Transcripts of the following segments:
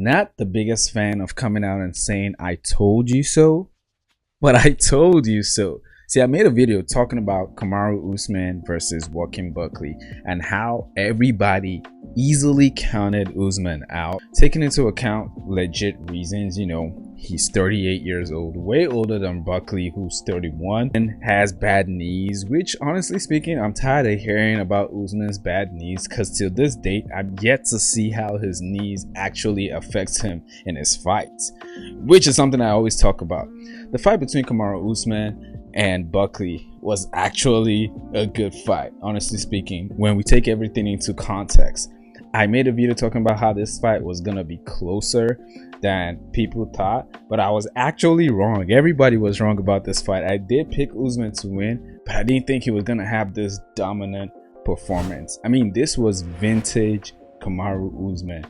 not the biggest fan of coming out and saying, I told you so, but I told you so. See, I made a video talking about Kamaru Usman versus Joaquin Buckley and how everybody easily counted Usman out, taking into account legit reasons. He's 38 years old, way older than Buckley, who's 31, and has bad knees, which honestly speaking, I'm tired of hearing about Usman's bad knees, because till this date, I've yet to see how his knees actually affects him in his fights, which is something I always talk about. The fight between Kamaru Usman and Buckley was actually a good fight, honestly speaking, when we take everything into context. I made a video talking about how this fight was gonna be closer than people thought, but I was actually wrong. Everybody was wrong about this fight. I did pick Usman to win, but I didn't think he was gonna have this dominant performance. I mean, this was vintage Kamaru Usman.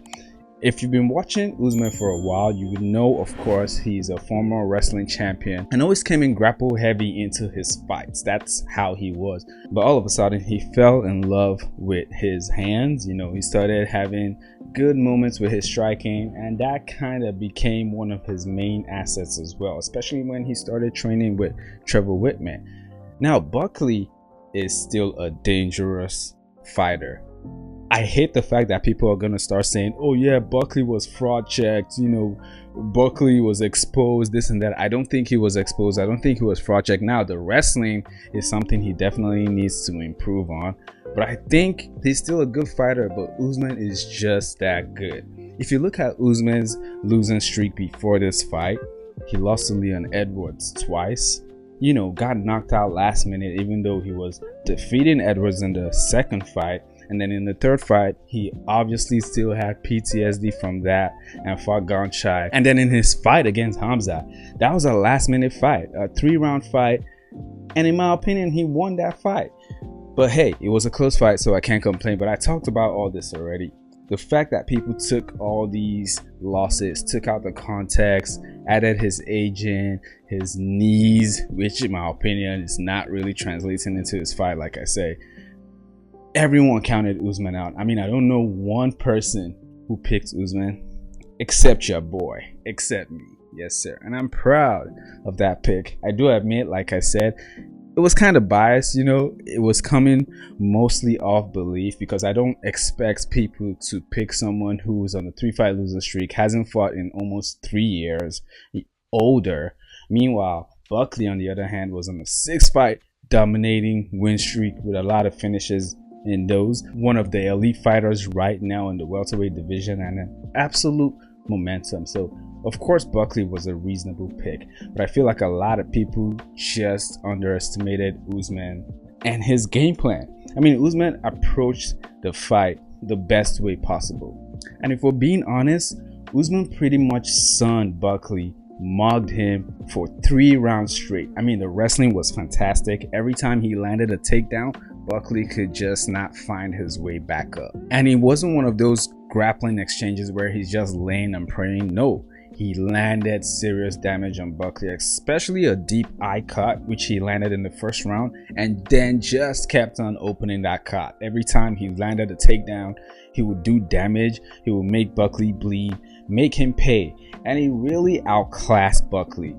If you've been watching Usman for a while, you would know, of course, he's a former wrestling champion and always came in grapple heavy into his fights. That's how he was. But all of a sudden, he fell in love with his hands. He started having good moments with his striking, and that kind of became one of his main assets as well, especially when he started training with Trevor Whitman. Now, Buckley is still a dangerous fighter. I hate the fact that people are going to start saying, oh yeah, Buckley was fraud checked, Buckley was exposed, this and that. I don't think he was exposed. I don't think he was fraud checked. Now, the wrestling is something he definitely needs to improve on, but I think he's still a good fighter, but Usman is just that good. If you look at Usman's losing streak before this fight, he lost to Leon Edwards twice. Got knocked out last minute, even though he was defeating Edwards in the second fight. And then in the third fight, he obviously still had PTSD from that and fought Gonchai. And then in his fight against Hamza, that was a last minute fight, a 3-round fight. And in my opinion, he won that fight. But hey, it was a close fight, so I can't complain. But I talked about all this already. The fact that people took all these losses, took out the context, added his agent, his knees, which in my opinion is not really translating into his fight, like I say. Everyone counted Usman out. I mean, I don't know one person who picked Usman except your boy, except me. Yes, sir. And I'm proud of that pick. I do admit, like I said, it was kind of biased. It was coming mostly off belief, because I don't expect people to pick someone who's on a 3-fight losing streak, hasn't fought in almost 3 years, older. Meanwhile, Buckley, on the other hand, was on a 6-fight dominating win streak with a lot of finishes in those. One of the elite fighters right now in the welterweight division and an absolute momentum. So of course Buckley was a reasonable pick, but I feel like a lot of people just underestimated Usman and his game plan. I mean, Usman approached the fight the best way possible, and if we're being honest, Usman pretty much sunned Buckley, mugged him for 3 rounds straight. I mean, the wrestling was fantastic. Every time he landed a takedown, Buckley could just not find his way back up. And it wasn't one of those grappling exchanges where he's just laying and praying. No, he landed serious damage on Buckley, especially a deep eye cut, which he landed in the first round, and then just kept on opening that cut. Every time he landed a takedown, he would do damage. He would make Buckley bleed, make him pay, and he really outclassed Buckley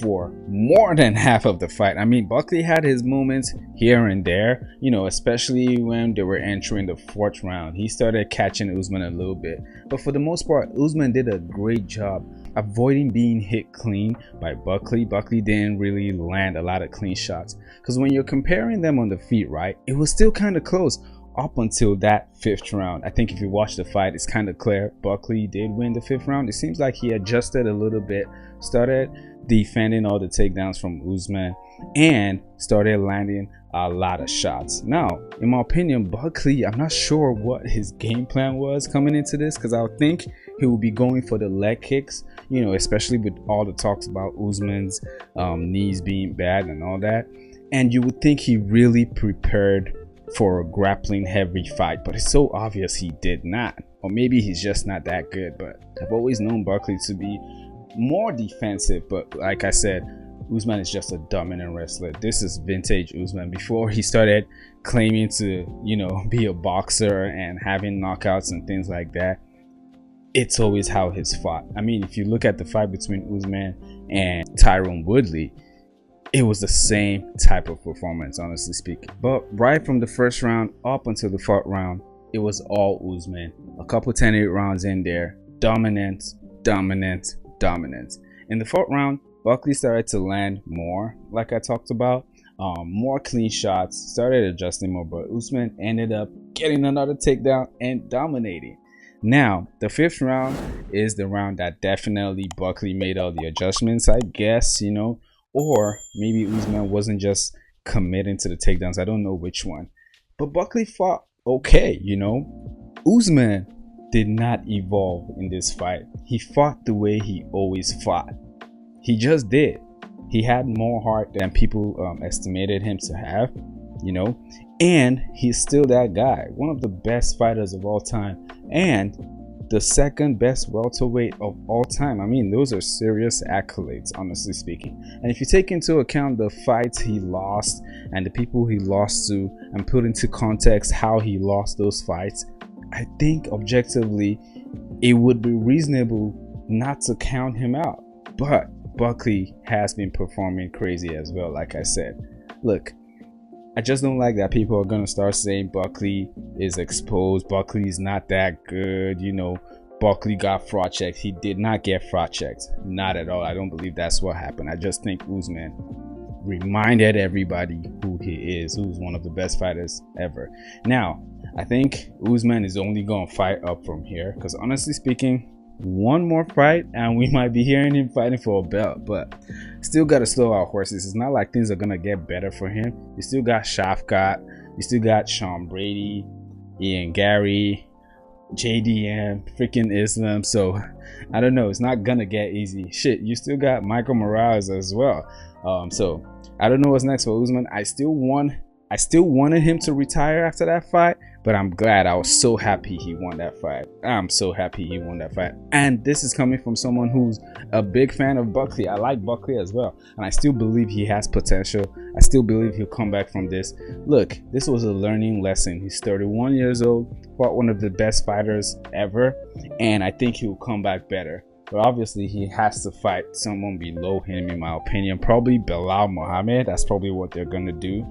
for more than half of the fight. I mean, Buckley had his moments here and there, especially when they were entering the 4th round. He started catching Usman a little bit, but for the most part, Usman did a great job avoiding being hit clean by Buckley. Buckley didn't really land a lot of clean shots, because when you're comparing them on the feet, right, it was still kind of close up until that 5th round. I think if you watch the fight, it's kind of clear Buckley did win the 5th round. It seems like he adjusted a little bit, started defending all the takedowns from Usman, and started landing a lot of shots. Now, in my opinion, Buckley, I'm not sure what his game plan was coming into this, because I would think he would be going for the leg kicks, especially with all the talks about Usman's knees being bad and all that. And you would think he really prepared for a grappling heavy fight, but it's so obvious he did not. Or maybe he's just not that good, but I've always known Buckley to be more defensive. But like I said, Usman is just a dominant wrestler. This is vintage Usman before he started claiming to, be a boxer and having knockouts and things like that. it's always how he's fought. I mean, if you look at the fight between Usman and Tyron Woodley, it was the same type of performance, honestly speaking. But right from the first round up until the fourth round, it was all Usman. A couple 10-8 rounds in there, dominant. In the fourth round, Buckley started to land more, like I talked about, more clean shots, started adjusting more, but Usman ended up getting another takedown and dominating. Now, the fifth round is the round that definitely Buckley made all the adjustments, I guess, you know, or maybe Usman wasn't just committing to the takedowns. I don't know which one, but Buckley fought okay, you know. Usman did not evolve in this fight. He fought the way he always fought. He just did. He had more heart than people estimated him to have, you know, and he's still that guy, one of the best fighters of all time and the second best welterweight of all time. I mean, those are serious accolades, honestly speaking. And if you take into account the fights he lost and the people he lost to, and put into context how he lost those fights, I think objectively it would be reasonable not to count him out. But Buckley has been performing crazy as well, like I said. Look, I just don't like that people are gonna start saying Buckley is exposed, Buckley is not that good, you know, Buckley got fraud checked. He did not get fraud checked, not at all. I don't believe that's what happened. I just think Usman reminded everybody who he is, who's one of the best fighters ever. Now, I think Usman is only gonna fight up from here, because honestly speaking, one more fight and we might be hearing him fighting for a belt. But still got to slow our horses. It's not like things are gonna get better for him. You still got Shafkat, you still got Sean Brady, Ian Gary, JDM, freaking Islam. So I don't know, it's not gonna get easy. Shit, you still got Michael Morales as well. So I don't know what's next for Usman. I still wanted him to retire after that fight, but I'm glad. I was so happy he won that fight. I'm so happy he won that fight. And this is coming from someone who's a big fan of Buckley. I like Buckley as well, and I still believe he has potential. I still believe he'll come back from this. Look, this was a learning lesson. He's 31 years old, fought one of the best fighters ever, and I think he'll come back better. But obviously he has to fight someone below him, in my opinion. Probably Belal Muhammad. That's probably what they're gonna do.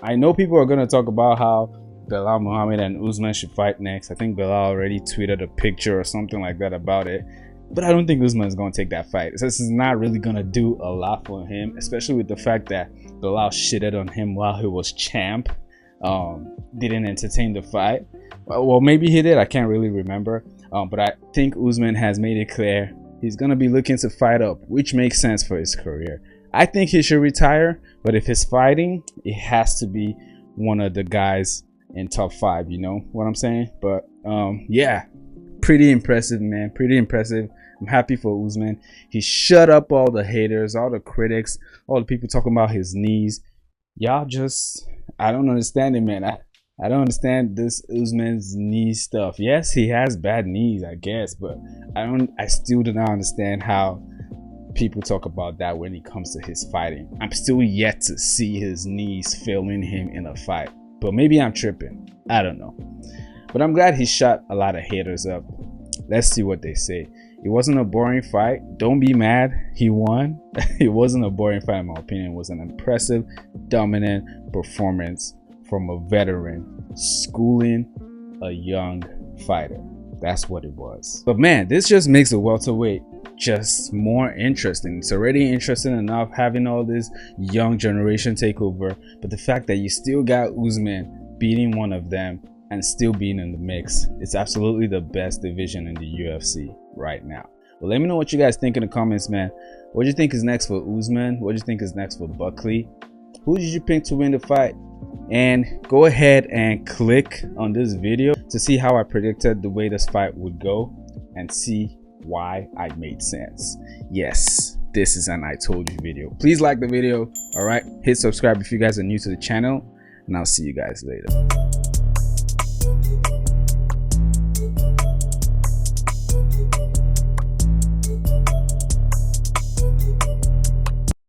I know people are gonna talk about how Belal Muhammad and Usman should fight next. I think Belal already tweeted a picture or something like that about it, but I don't think Usman is gonna take that fight. This is not really gonna do a lot for him, especially with the fact that Belal shitted on him while he was champ. Didn't entertain the fight. Well, maybe he did. I can't really remember. But I think Usman has made it clear he's gonna be looking to fight up, which makes sense for his career. I think he should retire, but if he's fighting, it has to be one of the guys in top 5. You know what I'm saying? But yeah, pretty impressive, man. Pretty impressive. I'm happy for Usman. He shut up all the haters, all the critics, all the people talking about his knees. Y'all just, I don't understand it, man. I don't understand this Usman's knee stuff. Yes, he has bad knees, I guess, but I still do not understand how people talk about that when it comes to his fighting. I'm still yet to see his knees failing him in a fight, but maybe I'm tripping. I don't know. But I'm glad he shot a lot of haters up. Let's see what they say. It wasn't a boring fight. Don't be mad. He won. It wasn't a boring fight, in my opinion. It was an impressive, dominant performance from a veteran schooling a young fighter. That's what it was. But man, this just makes the welterweight just more interesting. It's already interesting enough having all this young generation take over, but the fact that you still got Usman beating one of them and still being in the mix, it's absolutely the best division in the UFC right now. Well, let me know what you guys think in the comments, man. What do you think is next for Usman? What do you think is next for Buckley? Who did you pick to win the fight? And go ahead and click on this video to see how I predicted the way this fight would go and see why I made sense. Yes, this is an I told you video. Please like the video. All right, hit subscribe if you guys are new to the channel, and I'll see you guys later.